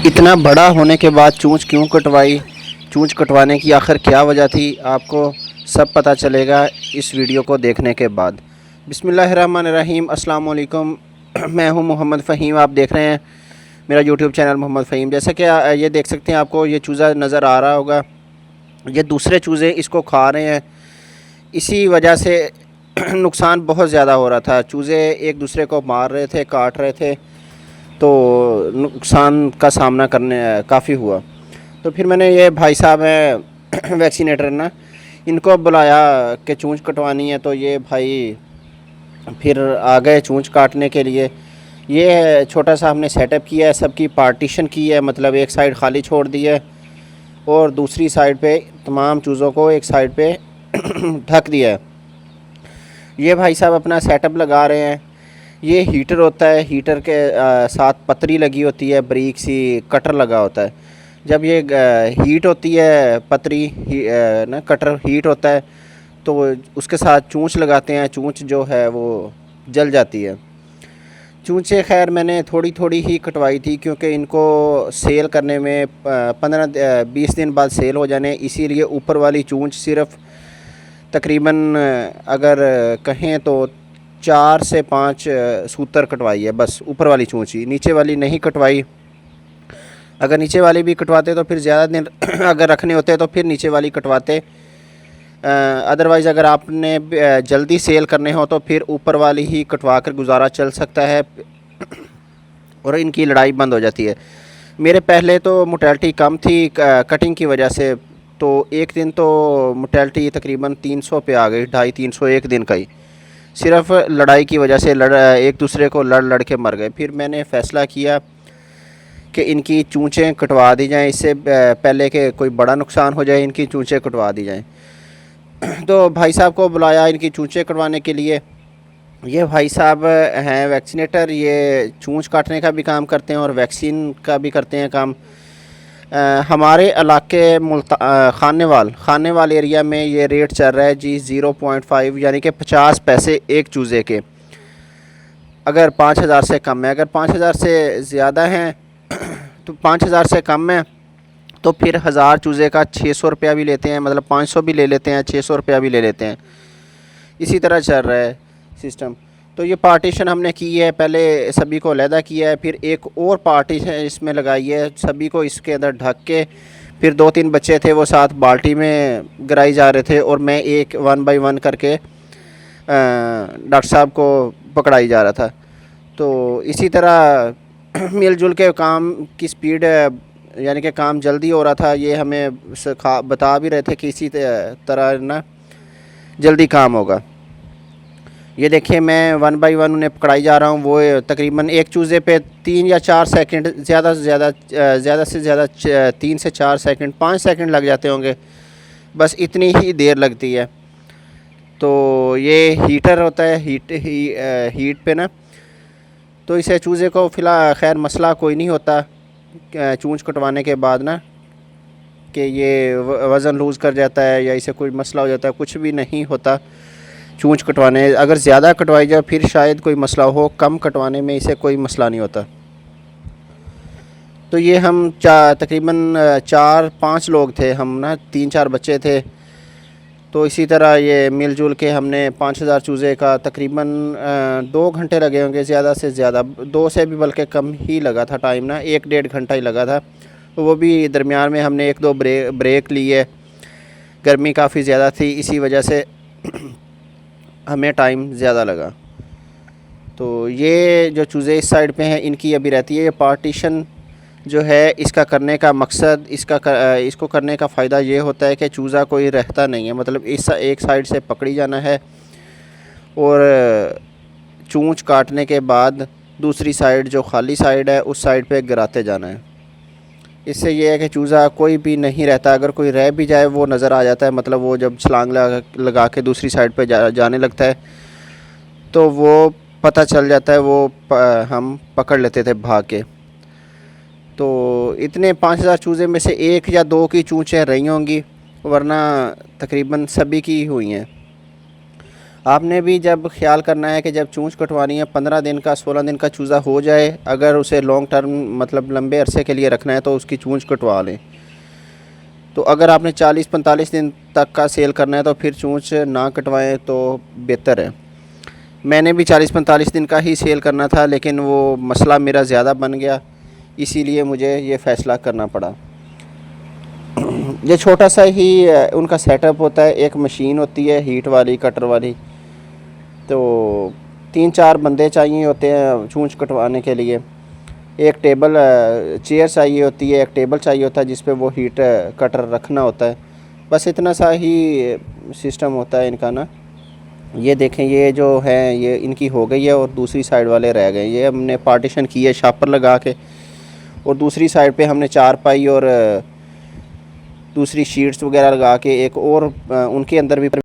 इतना बड़ा होने के बाद चूंच क्यों कटवाई, चूंच कटवाने की आखिर क्या वजह थी, आपको सब पता चलेगा इस वीडियो को देखने के बाद। बिस्मिल्लाहिर्रहमानिर्रहीम, अस्सलाम वालेकुम। मैं हूं मोहम्मद फ़हीम, आप देख रहे हैं मेरा यूट्यूब चैनल मोहम्मद फ़हीम। जैसा कि ये देख सकते हैं, आपको ये चूज़ा नज़र आ रहा होगा, ये दूसरे चूज़े इसको खा रहे हैं। इसी वजह से नुकसान बहुत ज़्यादा हो रहा था, चूज़े एक दूसरे को मार रहे थे, काट रहे थे, तो नुकसान का सामना करने काफ़ी हुआ। तो फिर मैंने ये भाई साहब हैं वैक्सीनेटर ना, इनको बुलाया कि चूंच कटवानी है, तो ये भाई फिर आ गए चूंच काटने के लिए। ये छोटा सा हमने सेटअप किया है, सबकी पार्टीशन की है, मतलब एक साइड खाली छोड़ दी है और दूसरी साइड पे तमाम चूज़ों को एक साइड पे ढक दिया है। ये भाई साहब अपना सेटअप लगा रहे हैं। ये हीटर होता है, हीटर के साथ पतरी लगी होती है, बारीक सी कटर लगा होता है। जब ये हीट होती है पतरी ना कटर हीट होता है, तो उसके साथ चूंच लगाते हैं, चूंच जो है वो जल जाती है। चूंचें खैर मैंने थोड़ी थोड़ी ही कटवाई थी, क्योंकि इनको सेल करने में 15-20 दिन बाद सेल हो जाने, इसीलिए ऊपर वाली चूंच सिर्फ़ तकरीबन अगर कहें तो 4 से 5 सूतर कटवाई है, बस ऊपर वाली चूंच ही, नीचे वाली नहीं कटवाई। अगर नीचे वाली भी कटवाते तो फिर ज़्यादा दिन अगर रखने होते तो फिर नीचे वाली कटवाते। अदरवाइज़ अगर आपने जल्दी सेल करने हो तो फिर ऊपर वाली ही कटवा कर गुजारा चल सकता है और इनकी लड़ाई बंद हो जाती है। मेरे पहले तो मोर्टेलिटी कम थी कटिंग की वजह से, तो एक दिन तो मोर्टेलिटी तकरीबन 300 पे आ गई, 250-300 एक दिन का ही, सिर्फ लड़ाई की वजह से एक दूसरे को लड़ के मर गए। फिर मैंने फ़ैसला किया कि इनकी चूंचें कटवा दी जाएं, इससे पहले कि कोई बड़ा नुकसान हो जाए, इनकी चूंचें कटवा दी जाएं। तो भाई साहब को बुलाया इनकी चूंचें कटवाने के लिए। ये भाई साहब हैं वैक्सीनेटर, ये चूंच काटने का भी काम करते हैं और वैक्सीन का भी करते हैं काम। हमारे इलाके खानेवाल एरिया में ये रेट चल रहा है जी 0.5, यानी कि 50 पैसे एक चूज़े के, अगर 5,000 से कम है। अगर 5,000 से ज़्यादा हैं तो 5,000 से कम है तो फिर 1,000 चूज़े का 600 रुपया भी लेते हैं, मतलब 500 भी ले लेते हैं, 600 रुपया भी ले लेते हैं। इसी तरह चल रहा है सिस्टम। तो ये पार्टीशन हमने की है, पहले सभी को अलहदा किया है, फिर एक और पार्टीशन इसमें लगाई है, सभी को इसके अंदर ढक के। फिर 2-3 बच्चे थे, वो साथ बाल्टी में गिराई जा रहे थे और मैं एक 1 बाई 1 करके डॉक्टर साहब को पकड़ाई जा रहा था। तो इसी तरह मिलजुल के काम की स्पीड, यानी कि काम जल्दी हो रहा था। ये हमें बता भी रहे थे कि इसी तरह ना जल्दी काम होगा। ये देखिए मैं 1 बाई 1 उन्हें पकड़ाई जा रहा हूँ। वो तकरीबन एक चूज़े पे 3 या 4 सेकंड, ज़्यादा से ज़्यादा 3 से 4 सेकंड, 5 सेकंड लग जाते होंगे, बस इतनी ही देर लगती है। तो ये हीटर होता है, हीट पे ना, तो इसे चूज़े को फ़िलहाल खैर मसला कोई नहीं होता चूंच कटवाने के बाद ना, कि ये वज़न लूज़ कर जाता है या इसे कोई मसला हो जाता है, कुछ भी नहीं होता चूंच कटवाने। अगर ज़्यादा कटवाई जाए फिर शायद कोई मसला हो, कम कटवाने में इसे कोई मसला नहीं होता। तो ये हम तकरीबन 4-5 लोग थे, हम ना 3-4 बच्चे थे। तो इसी तरह ये मिलजुल के हमने 5,000 चूज़े का तकरीबन 2 घंटे लगे होंगे, ज़्यादा से ज़्यादा 2 से भी बल्कि कम ही लगा था टाइम ना, 1-1.5 घंटा ही लगा था। तो वो भी दरमियान में हमने 1-2 ब्रेक लिए, गर्मी काफ़ी ज़्यादा थी, इसी वजह से हमें टाइम ज़्यादा लगा। तो ये जो चूज़े इस साइड पे हैं, इनकी अभी रहती है। ये पार्टीशन जो है, इसका करने का मकसद, इसको करने का फ़ायदा ये होता है कि चूज़ा कोई रहता नहीं है, मतलब इस एक साइड से पकड़ी जाना है और चूंच काटने के बाद दूसरी साइड जो खाली साइड है उस साइड पे गिराते जाना है। इससे ये है कि चूज़ा कोई भी नहीं रहता, अगर कोई रह भी जाए वो नज़र आ जाता है, मतलब वो जब छलांग लगा के दूसरी साइड पे जाने लगता है तो वो पता चल जाता है, वो हम पकड़ लेते थे भाग के। तो इतने 5,000 चूज़े में से 1 या 2 की चूँचें रही होंगी, वरना तकरीबन सभी की हुई हैं। आपने भी जब ख्याल करना है कि जब चूंच कटवानी है 15 दिन का 16 दिन का चूज़ा हो जाए, अगर उसे लॉन्ग टर्म मतलब लंबे अरसे के लिए रखना है तो उसकी चूंच कटवा लें। तो अगर आपने 40-45 दिन तक का सेल करना है तो फिर चूंच ना कटवाएं तो बेहतर है। मैंने भी 40-45 दिन का ही सेल करना था, लेकिन वो मसला मेरा ज़्यादा बन गया, इसीलिए मुझे ये फ़ैसला करना पड़ा। ये छोटा सा ही उनका सेटअप होता है। एक मशीन होती है हीट वाली, कटर वाली, तो 3-4 बंदे चाहिए होते हैं चूंच कटवाने के लिए। एक टेबल चेयर चाहिए होती है, एक टेबल चाहिए होता है जिस पे वो हीट कटर रखना होता है। बस इतना सा ही सिस्टम होता है इनका ना। ये देखें, ये जो है ये इनकी हो गई है और दूसरी साइड वाले रह गए। ये हमने पार्टीशन की है शापर लगा के, और दूसरी साइड पे हमने चारपाई और दूसरी शीट्स वगैरह लगा के एक और उनके अंदर भी